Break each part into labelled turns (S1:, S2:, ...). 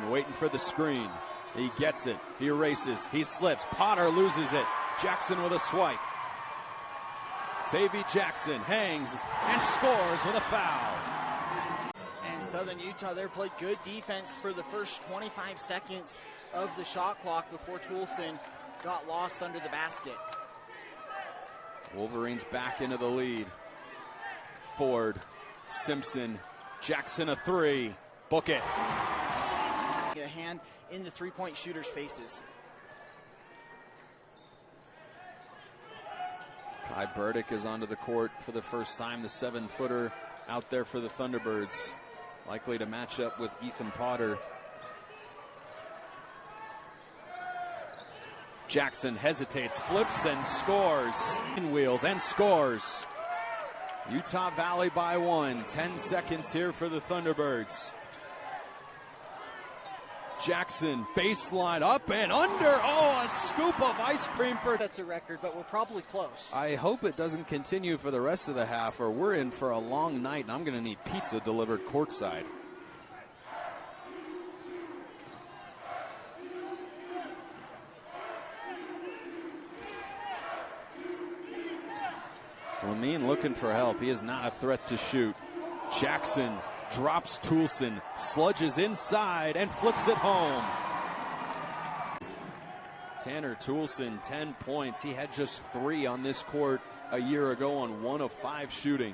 S1: Jackson waiting for the screen. He gets it. He erases. He slips. Potter loses it. Jackson with a swipe. Tavi Jackson hangs and scores with a foul.
S2: And Southern Utah there played good defense for the first 25 seconds of the shot clock before Toulson got lost under the basket.
S1: Wolverines back into the lead. Ford, Simpson, Jackson a three. Book it.
S2: A hand in the three-point shooter's faces.
S1: Kai Burdick is onto the court for the first time. The 7-footer out there for the Thunderbirds. Likely to match up with Ethan Potter. Jackson hesitates, flips and scores. Wheels and scores. Utah Valley by 1. 10 seconds here for the Thunderbirds. Jackson, baseline, up and under. Oh, a scoop of ice cream for...
S2: That's a record, but we're probably close.
S1: I hope it doesn't continue for the rest of the half, or we're in for a long night, and I'm going to need pizza delivered courtside. Lamine looking for help. He is not a threat to shoot. Jackson drops Toulson, sludges inside, and flips it home. Tanner Toulson, 10 points. He had just 3 on this court a year ago on 1 of 5 shooting.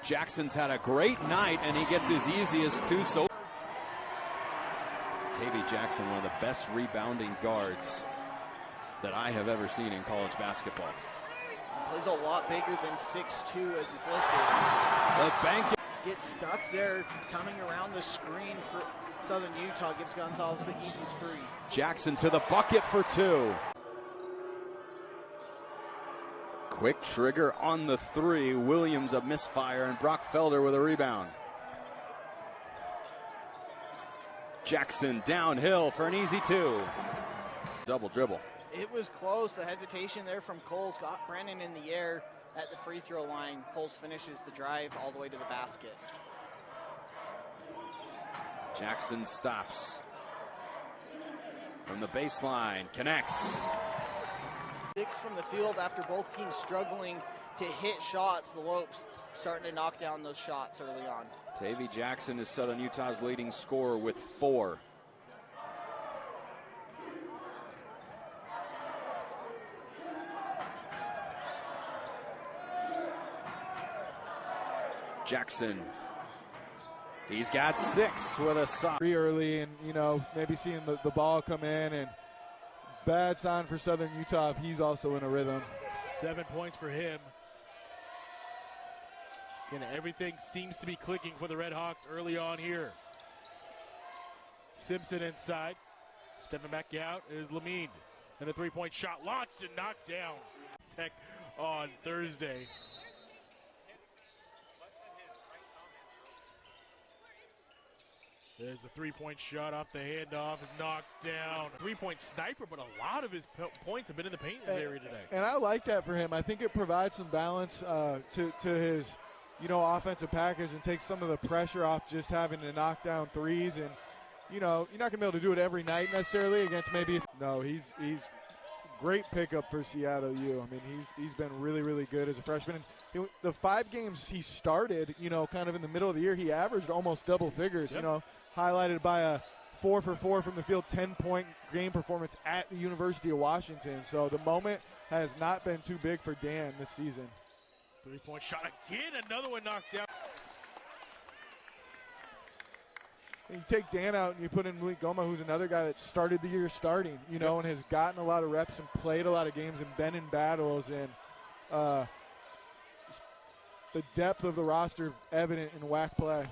S1: Jackson's had a great night, and he gets as easy as 2. So Tavi Jackson, one of the best rebounding guards that I have ever seen in college basketball.
S2: Plays a lot bigger than 6'2" as he's listed.
S1: The bank
S2: gets stuck there coming around the screen for Southern Utah. Gives Gonzalez the easiest 3.
S1: Jackson to the bucket for 2. Quick trigger on the 3. Williams a misfire, and Brock Felder with a rebound. Jackson downhill for an easy 2. Double dribble.
S2: It was close. The hesitation there from Coles got Brennan in the air at the free throw line. Coles finishes the drive all the way to the basket.
S1: Jackson stops. From the baseline, connects.
S2: 6 from the field after both teams struggling to hit shots. The Lopes starting to knock down those shots early on.
S1: Tavi Jackson is Southern Utah's leading scorer with 4. Jackson, he's got 6 with a soft.
S3: Pretty early, and maybe seeing the ball come in, and bad sign for Southern Utah if he's also in a rhythm.
S4: 7 points for him. And everything seems to be clicking for the Red Hawks early on here. Simpson inside, stepping back out is Lamine, and a 3-point shot launched and knocked down. Tech on Thursday. There's a 3-point shot off the handoff, knocked down. 3-point sniper, but a lot of his points have been in the paint area today.
S3: And I like that for him. I think it provides some balance to his, offensive package, and takes some of the pressure off just having to knock down threes. And, you're not going to be able to do it every night necessarily against maybe. No, he's great pickup for Seattle U. I mean, he's been really, really good as a freshman. And the 5 games he started, kind of in the middle of the year, he averaged almost double figures,
S4: Yep.
S3: Highlighted by a 4 for 4 from the field, 10-point game performance at the University of Washington. So the moment has not been too big for Dan this season.
S4: 3-point shot again, another one knocked down.
S3: And you take Dan out and you put in Malik Goma, who's another guy that started the year starting, and has gotten a lot of reps and played a lot of games and been in battles. And the depth of the roster evident in WAC play.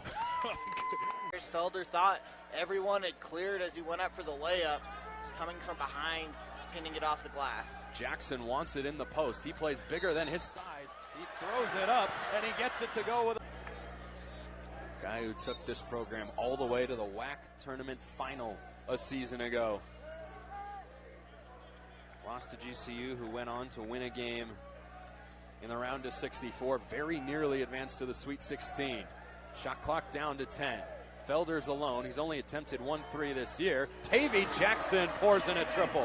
S2: Felder thought everyone had cleared as he went up for the layup. He's coming from behind, pinning it off the glass.
S1: Jackson wants it in the post. He plays bigger than his size. He throws it up, and he gets it to go with a guy who took this program all the way to the WAC tournament final a season ago. Lost to GCU, who went on to win a game in the round of 64. Very nearly advanced to the Sweet 16. Shot clock down to 10. Felder's alone. He's only attempted 1 3 this year. Tavi Jackson pours in a triple.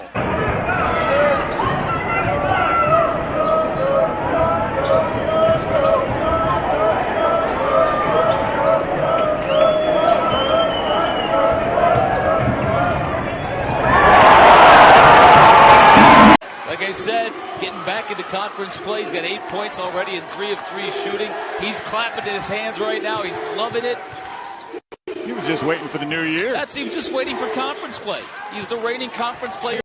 S5: Like I said, getting back into conference play. He's got 8 points already and 3 of 3 shooting. He's clapping in his hands right now. He's loving it.
S6: He was just waiting for the new year.
S5: That's him just waiting for conference play. He's the reigning conference player.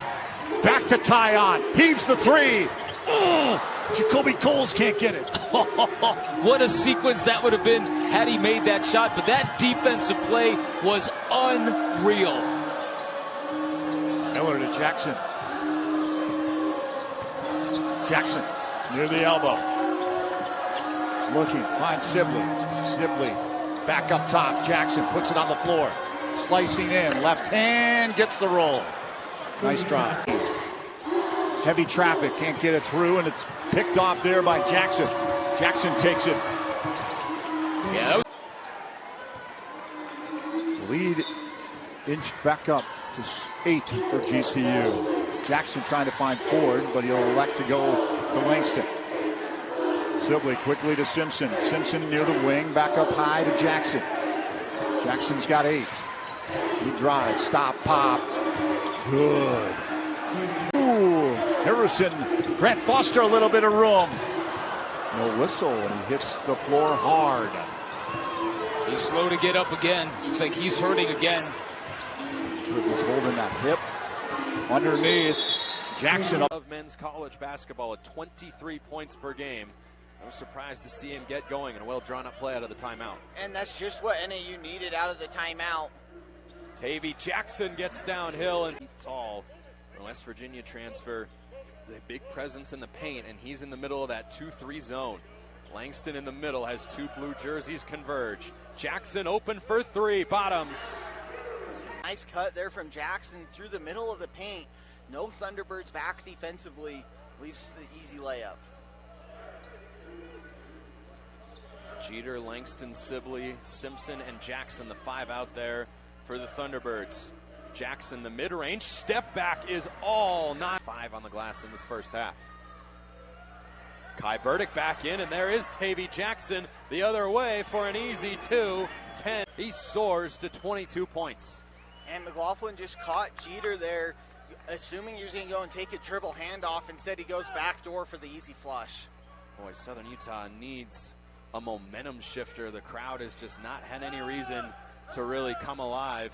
S6: Back to Tyon. Heaves the 3. Oh, Jacoby Coles can't get it.
S5: What a sequence that would have been had he made that shot. But that defensive play was unreal.
S6: Miller to Jackson. Jackson near the elbow. Looking, finds Sibley. Sibley back up top. Jackson puts it on the floor. Slicing in, left hand, gets the roll. Nice drive. Heavy traffic, can't get it through, and it's picked off there by Jackson. Jackson takes it.
S5: Yeah.
S6: Lead inched back up to 8 for GCU. Jackson trying to find Ford, but he'll elect to go to Langston. Sibley quickly to Simpson. Simpson near the wing, back up high to Jackson. Jackson's got 8. He drives, stop, pop. Good. Ooh, Harrison. Grant Foster a little bit of room. No whistle, and he hits the floor hard.
S5: He's slow to get up again. Looks like he's hurting again.
S6: Was holding that hip. Underneath, Jackson up.
S1: Of men's college basketball at 23 points per game. I was surprised to see him get going in a well-drawn-up play out of the timeout.
S2: And that's just what NAU needed out of the timeout.
S1: Tavi Jackson gets downhill and tall. The West Virginia transfer is a big presence in the paint, and he's in the middle of that 2-3 zone. Langston in the middle has 2 blue jerseys converge. Jackson open for 3, bottoms.
S2: Nice cut there from Jackson through the middle of the paint. No Thunderbirds back defensively. Leaves the easy layup.
S1: Jeter, Langston, Sibley, Simpson, and Jackson, the 5 out there for the Thunderbirds. Jackson, the mid-range step back is all not 5 on the glass in this first half. Kai Burdick back in, and there is Tavi Jackson the other way for an easy 2-10. He soars to 22 points.
S2: And McLaughlin just caught Jeter there, assuming he was going to go and take a dribble handoff. Instead, he goes backdoor for the easy flush.
S1: Boy, Southern Utah needs a momentum shifter. The crowd has just not had any reason to really come alive,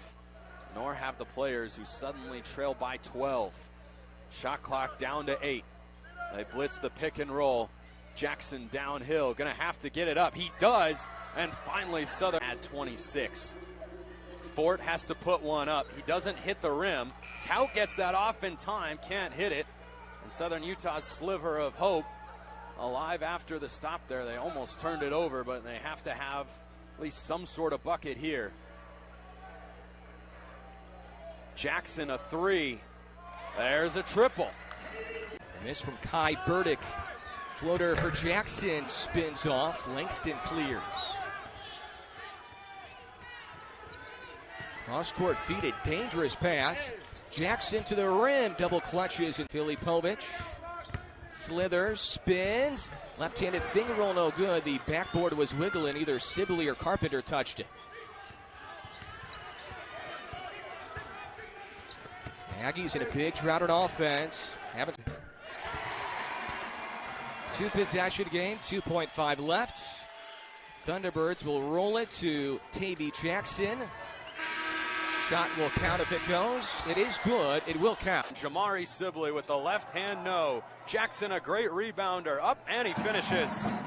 S1: nor have the players who suddenly trail by 12. Shot clock down to 8. They blitz the pick and roll. Jackson downhill, gonna have to get it up. He does, and finally Southern at 26. Fort has to put one up. He doesn't hit the rim. Tout gets that off in time, can't hit it. And Southern Utah's sliver of hope alive after the stop there. They almost turned it over, but they have to have at least some sort of bucket here. Jackson a 3. There's a triple.
S7: Miss from Kai Burdick. Floater for Jackson, spins off. Langston clears. Cross-court feed, a dangerous pass. Jackson to the rim, double clutches, and Filipovic. Slithers, spins. Left-handed finger roll, no good. The backboard was wiggling. Either Sibley or Carpenter touched it. Aggies in a big drought on offense. Haven't. 2-possession game, 2.5 left. Thunderbirds will roll it to Tavi Jackson. Shot will count if it goes. It is good. It will count.
S1: Jamari Sibley with the left hand, no. Jackson, a great rebounder, up, and he finishes.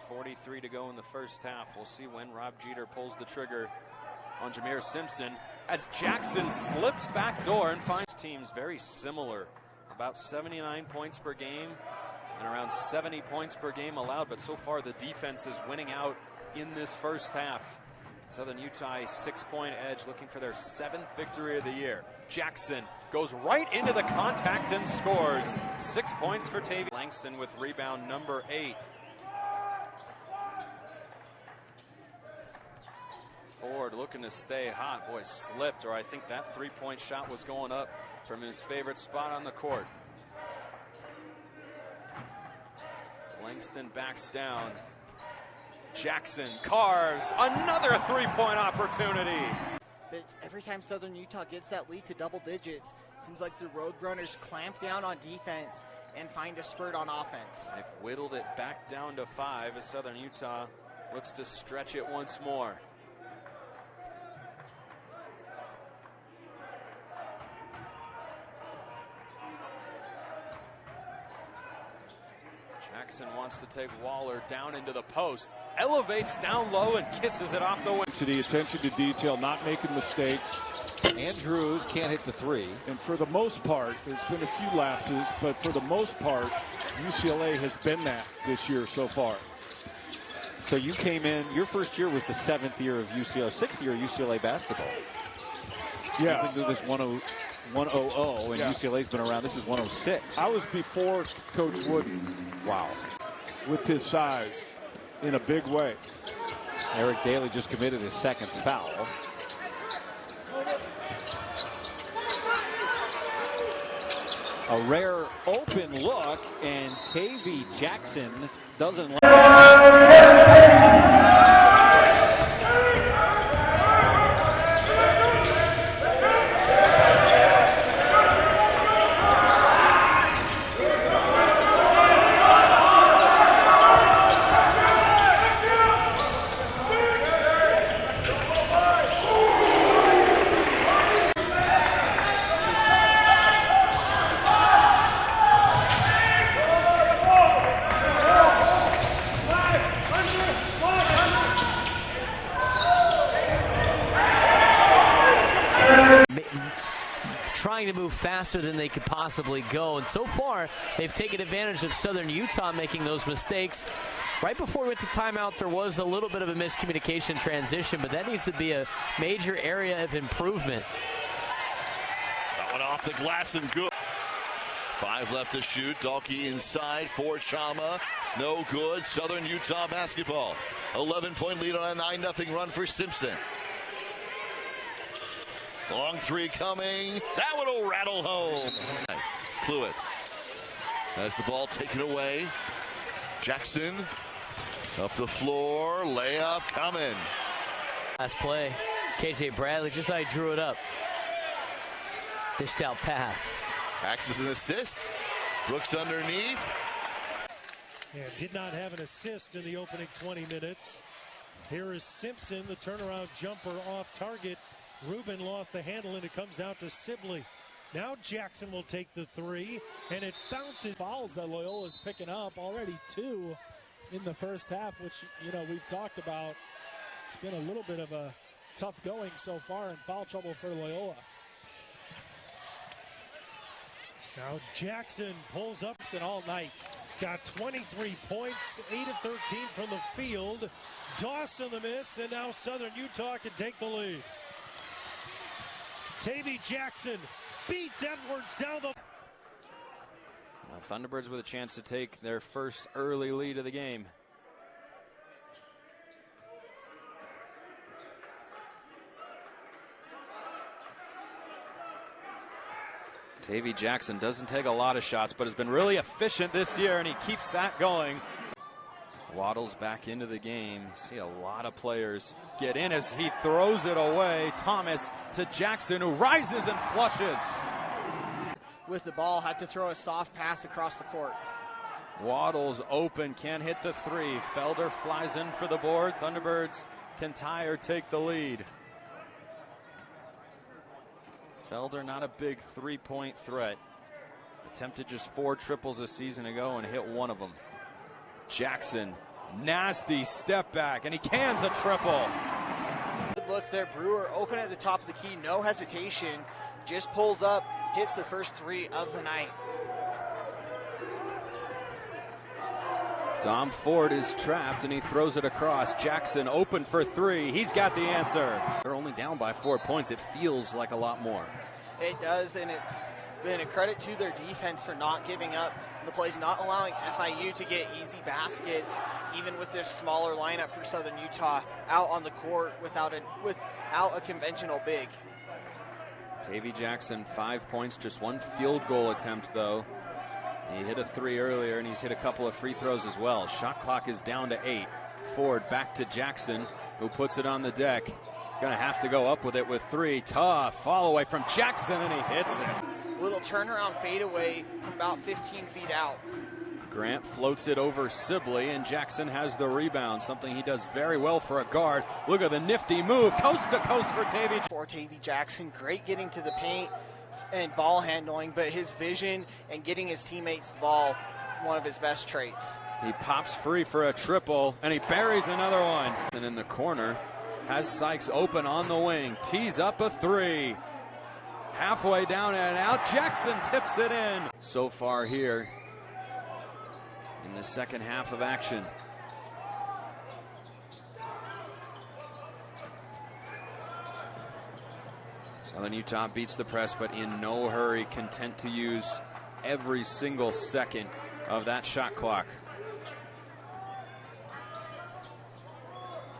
S1: 43 to go in the first half. We'll see when Rob Jeter pulls the trigger on Jameer Simpson as Jackson slips back door and finds teams very similar. About 79 points per game and around 70 points per game allowed, but so far the defense is winning out in this first half. Southern Utah, a 6-point edge, looking for their 7th victory of the year. Jackson goes right into the contact and scores. 6 points for Tavi. Langston with rebound number 8. Ford looking to stay hot. Boy, slipped, or I think that three-point shot was going up from his favorite spot on the court. Langston backs down. Jackson carves another three-point opportunity.
S2: But every time Southern Utah gets that lead to double digits, it seems like the Roadrunners clamp down on defense and find a spurt on offense.
S1: They've whittled it back down to 5 as Southern Utah looks to stretch it once more. Jackson wants to take Waller down into the post, elevates down low and kisses it off the wing.
S8: To the attention to detail, not making mistakes.
S7: Andrews can't hit the three.
S8: And for the most part, there's been a few lapses, but for the most part, UCLA has been that this year so far.
S9: So you came in, your first year was the 7th year of UCLA, 6th year of UCLA basketball.
S8: Yeah.
S9: You've been through this 100, and
S8: yeah.
S9: UCLA's been around. This is 106.
S8: I was before Coach Wooden.
S9: Wow.
S8: With his size in a big way.
S9: Eric Daly just committed his second foul. A rare open look, and Tavi Jackson doesn't.
S10: Trying to move faster than they could possibly go, and so far they've taken advantage of Southern Utah making those mistakes. Right before we went to timeout, there was a little bit of a miscommunication transition, but that needs to be a major area of improvement.
S11: That one off the glass and good. 5 left to shoot. Dalkey inside for Shama. No good. Southern Utah basketball. 11-point lead on a 9-0 run for Simpson. Long three coming. That one will rattle home. Fluid has the ball taken away. Jackson up the floor. Layup coming.
S10: Last play. KJ Bradley just how he drew it up. Dished out pass.
S11: Acts as an assist. Brooks underneath.
S12: And did not have an assist in the opening 20 minutes. Here is Simpson, the turnaround jumper off target. Rubin lost the handle, and it comes out to Sibley. Now Jackson will take the three, and it bounces.
S13: Fouls that Loyola's picking up, already 2 in the first half, which, you know, we've talked about. It's been a little bit of a tough going so far in foul trouble for Loyola.
S12: Now Jackson pulls up and all night. He's got 23 points, 8 of 13 from the field. Dawson the miss, and now Southern Utah can take the lead. Tavi Jackson beats Edwards down the.
S1: Now Thunderbirds with a chance to take their first early lead of the game. Tavi Jackson doesn't take a lot of shots, but has been really efficient this year, and he keeps that going. Waddles back into the game. See a lot of players get in as he throws it away. Thomas to Jackson, who rises and flushes.
S2: With the ball, had to throw a soft pass across the court.
S1: Waddles open, can't hit the three. Felder flies in for the board. Thunderbirds can tie or take the lead. Felder not a big three-point threat. Attempted just 4 triples a season ago and hit 1 of them. Jackson, nasty step back, and he cans a triple.
S2: Good look there, Brewer open at the top of the key, no hesitation, just pulls up, hits the first 3 of the night.
S1: Dom Ford is trapped, and he throws it across. Jackson open for 3. He's got the answer. They're only down by 4 points. It feels like a lot more.
S2: It does, and it's been a credit to their defense for not giving up the plays, not allowing FIU to get easy baskets, even with this smaller lineup for Southern Utah out on the court without a conventional big.
S1: Tavi Jackson, 5 points, just one field goal attempt, though. He hit a 3 earlier, and he's hit a couple of free throws as well. Shot clock is down to 8. Ford back to Jackson, who puts it on the deck. Gonna have to go up with it with 3. Tough fall away from Jackson, and he hits it.
S2: Little turnaround fadeaway from about 15 feet out.
S1: Grant floats it over Sibley, and Jackson has the rebound, something he does very well for a guard. Look at the nifty move, coast to coast for Tavi.
S2: For Tavi Jackson, great getting to the paint and ball handling, but his vision and getting his teammates the ball, one of his best traits.
S1: He pops free for a triple, and he buries another one. And in the corner, has Sykes open on the wing, tees up a 3. Halfway down and out, Jackson tips it in. So far here in the second half of action. Southern Utah beats the press, but in no hurry, content to use every single second of that shot clock.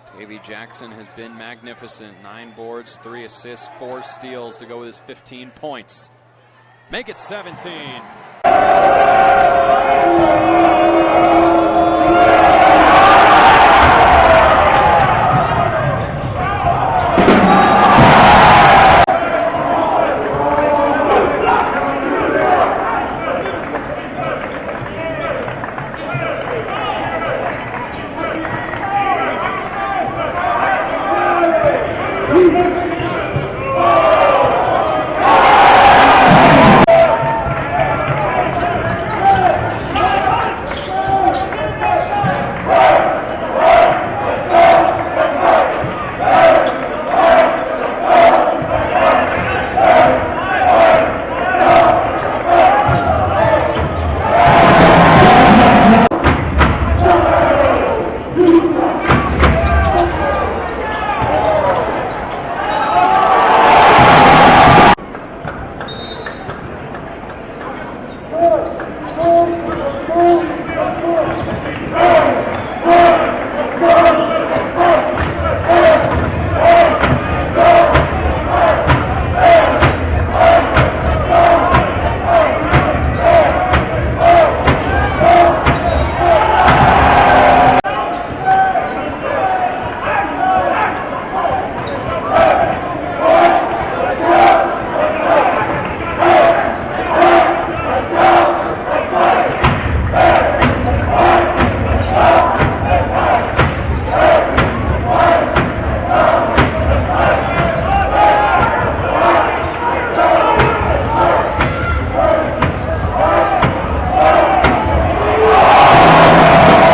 S1: Tavi Jackson has been magnificent. 9 boards, 3 assists, 4 steals to go with his 15 points. Make it 17.